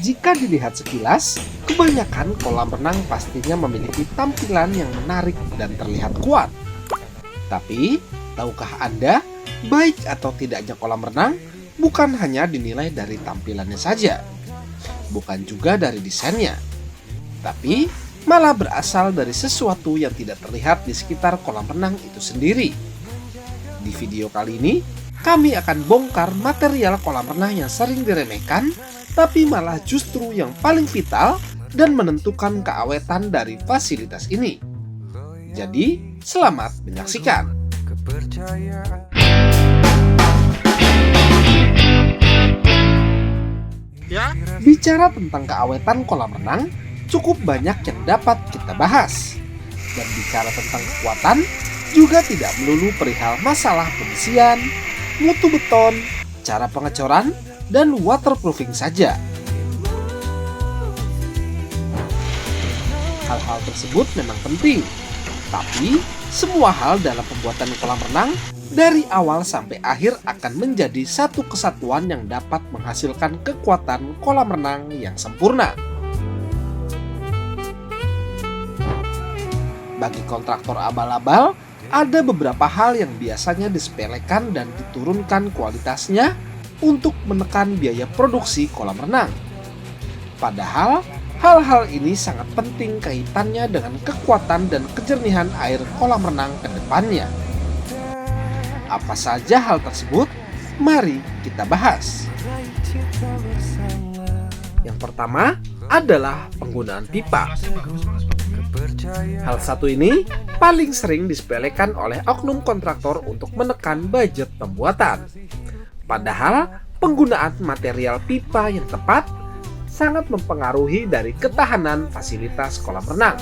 Jika dilihat sekilas, kebanyakan kolam renang pastinya memiliki tampilan yang menarik dan terlihat kuat. Tapi, tahukah Anda, baik atau tidaknya kolam renang bukan hanya dinilai dari tampilannya saja, bukan juga dari desainnya, tapi malah berasal dari sesuatu yang tidak terlihat di sekitar kolam renang itu sendiri. Di video kali ini, kami akan bongkar material kolam renang yang sering diremehkan, tapi malah justru yang paling vital dan menentukan keawetan dari fasilitas ini. Jadi, selamat menyaksikan. Bicara tentang keawetan kolam renang, cukup banyak yang dapat kita bahas. Dan bicara tentang kekuatan, juga tidak melulu perihal masalah pembersihan, mutu beton, cara pengecoran, dan waterproofing saja. Hal-hal tersebut memang penting, tapi semua hal dalam pembuatan kolam renang dari awal sampai akhir akan menjadi satu kesatuan yang dapat menghasilkan kekuatan kolam renang yang sempurna. Bagi kontraktor abal-abal, ada beberapa hal yang biasanya disepelekan dan diturunkan kualitasnya untuk menekan biaya produksi kolam renang. Padahal, hal-hal ini sangat penting kaitannya dengan kekuatan dan kejernihan air kolam renang ke depannya. Apa saja hal tersebut? Mari kita bahas. Yang pertama adalah penggunaan pipa. Hal satu ini paling sering disepelekan oleh oknum kontraktor untuk menekan budget pembuatan. Padahal, penggunaan material pipa yang tepat sangat mempengaruhi dari ketahanan fasilitas kolam renang.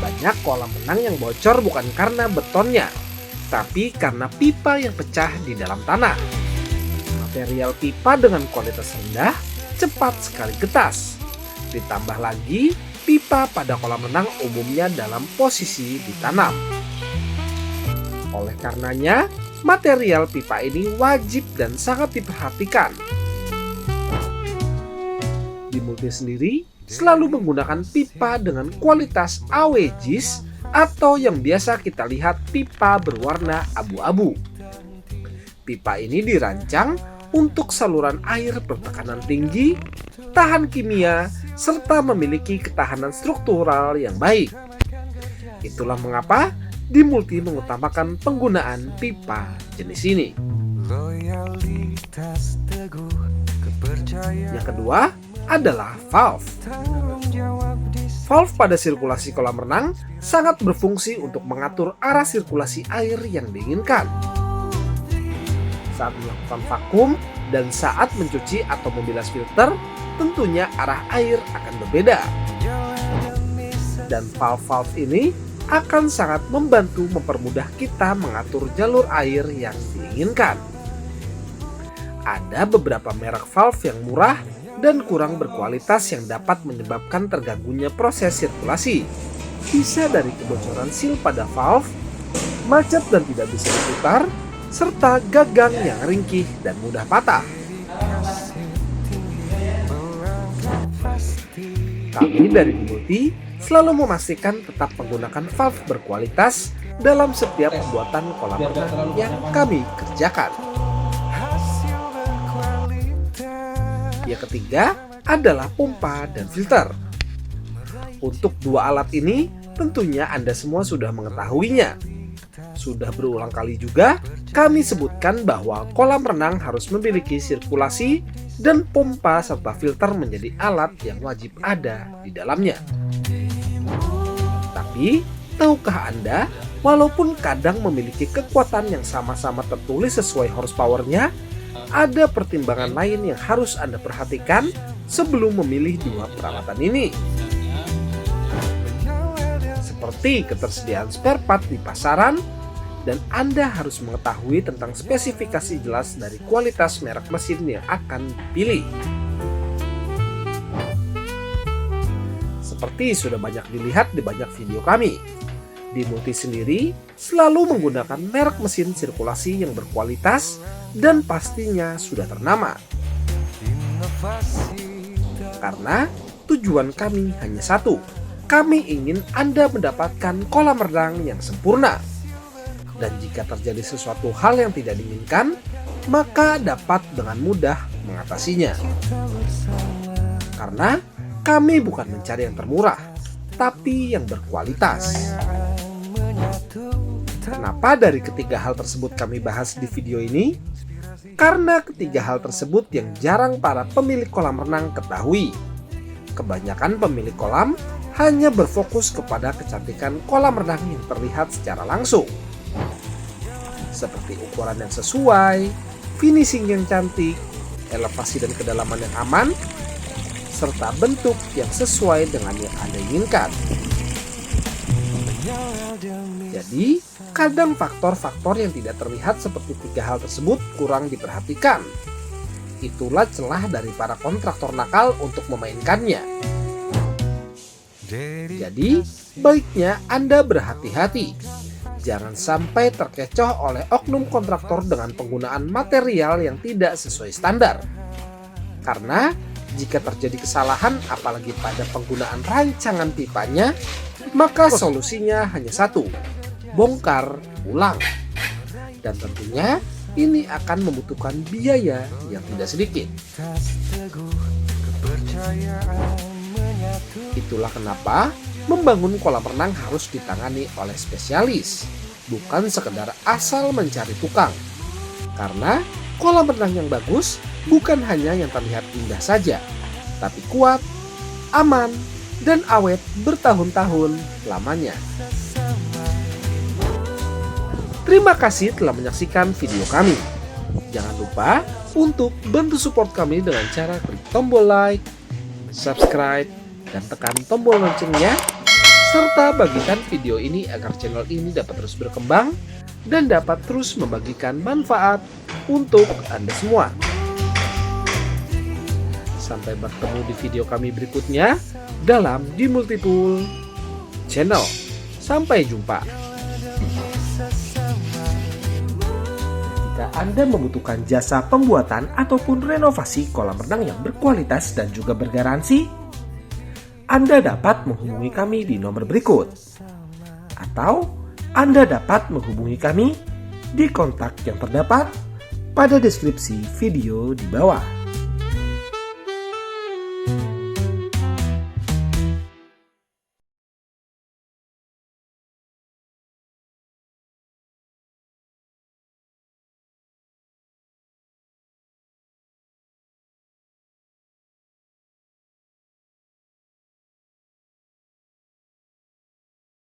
Banyak kolam renang yang bocor bukan karena betonnya, tapi karena pipa yang pecah di dalam tanah. Material pipa dengan kualitas rendah cepat sekali getas. Ditambah lagi, pipa pada kolam renang umumnya dalam posisi ditanam. Oleh karenanya, material pipa ini wajib dan sangat diperhatikan. Di Multi sendiri selalu menggunakan pipa dengan kualitas AWGIS atau yang biasa kita lihat pipa berwarna abu-abu. Pipa ini dirancang untuk saluran air bertekanan tinggi, tahan kimia, serta memiliki ketahanan struktural yang baik. Itulah mengapa di Multi mengutamakan penggunaan pipa jenis ini. Yang kedua adalah valve. Valve pada sirkulasi kolam renang sangat berfungsi untuk mengatur arah sirkulasi air yang diinginkan. Saat melakukan vakum dan saat mencuci atau membilas filter, tentunya arah air akan berbeda. Dan valve-valve ini akan sangat membantu mempermudah kita mengatur jalur air yang diinginkan. Ada beberapa merek valve yang murah dan kurang berkualitas yang dapat menyebabkan terganggunya proses sirkulasi. Bisa dari kebocoran seal pada valve, macet dan tidak bisa diputar, serta gagang yang ringkih dan mudah patah. Kami dari Multi selalu memastikan tetap menggunakan valve berkualitas dalam setiap pembuatan kolam renang yang kami kerjakan. Yang ketiga adalah pompa dan filter. Untuk dua alat ini tentunya Anda semua sudah mengetahuinya. Sudah berulang kali juga kami sebutkan bahwa kolam renang harus memiliki sirkulasi dan pompa serta filter menjadi alat yang wajib ada di dalamnya. Tapi, tahukah Anda, walaupun kadang memiliki kekuatan yang sama-sama tertulis sesuai horsepower-nya, ada pertimbangan lain yang harus Anda perhatikan sebelum memilih dua peralatan ini. Seperti ketersediaan spare part di pasaran, dan Anda harus mengetahui tentang spesifikasi jelas dari kualitas merek mesin yang akan dipilih. Seperti sudah banyak dilihat di banyak video kami, di Multi sendiri selalu menggunakan merek mesin sirkulasi yang berkualitas dan pastinya sudah ternama. Karena tujuan kami hanya satu. Kami ingin Anda mendapatkan kolam renang yang sempurna. Dan jika terjadi sesuatu hal yang tidak diinginkan, maka dapat dengan mudah mengatasinya. Karena kami bukan mencari yang termurah, tapi yang berkualitas. Kenapa dari ketiga hal tersebut kami bahas di video ini? Karena ketiga hal tersebut yang jarang para pemilik kolam renang ketahui. Kebanyakan pemilik kolam hanya berfokus kepada kecantikan kolam renang yang terlihat secara langsung. Seperti ukuran yang sesuai, finishing yang cantik, elevasi dan kedalaman yang aman, serta bentuk yang sesuai dengan yang Anda inginkan. Jadi, kadang faktor-faktor yang tidak terlihat seperti tiga hal tersebut kurang diperhatikan. Itulah celah dari para kontraktor nakal untuk memainkannya. Jadi, baiknya Anda berhati-hati. Jangan sampai terkecoh oleh oknum kontraktor dengan penggunaan material yang tidak sesuai standar. Karena jika terjadi kesalahan apalagi pada penggunaan rancangan pipanya, maka solusinya hanya satu, bongkar ulang. Dan tentunya ini akan membutuhkan biaya yang tidak sedikit. Itulah kenapa membangun kolam renang harus ditangani oleh spesialis, bukan sekedar asal mencari tukang. Karena kolam renang yang bagus bukan hanya yang terlihat indah saja, tapi kuat, aman, dan awet bertahun-tahun lamanya. Terima kasih telah menyaksikan video kami. Jangan lupa untuk bantu support kami dengan cara klik tombol like, subscribe, dan tekan tombol loncengnya, serta bagikan video ini agar channel ini dapat terus berkembang dan dapat terus membagikan manfaat untuk Anda semua. Sampai bertemu di video kami berikutnya dalam di Multipool Channel. Sampai jumpa. Jika Anda membutuhkan jasa pembuatan ataupun renovasi kolam renang yang berkualitas dan juga bergaransi, Anda dapat menghubungi kami di nomor berikut. Atau Anda dapat menghubungi kami di kontak yang terdapat pada deskripsi video di bawah.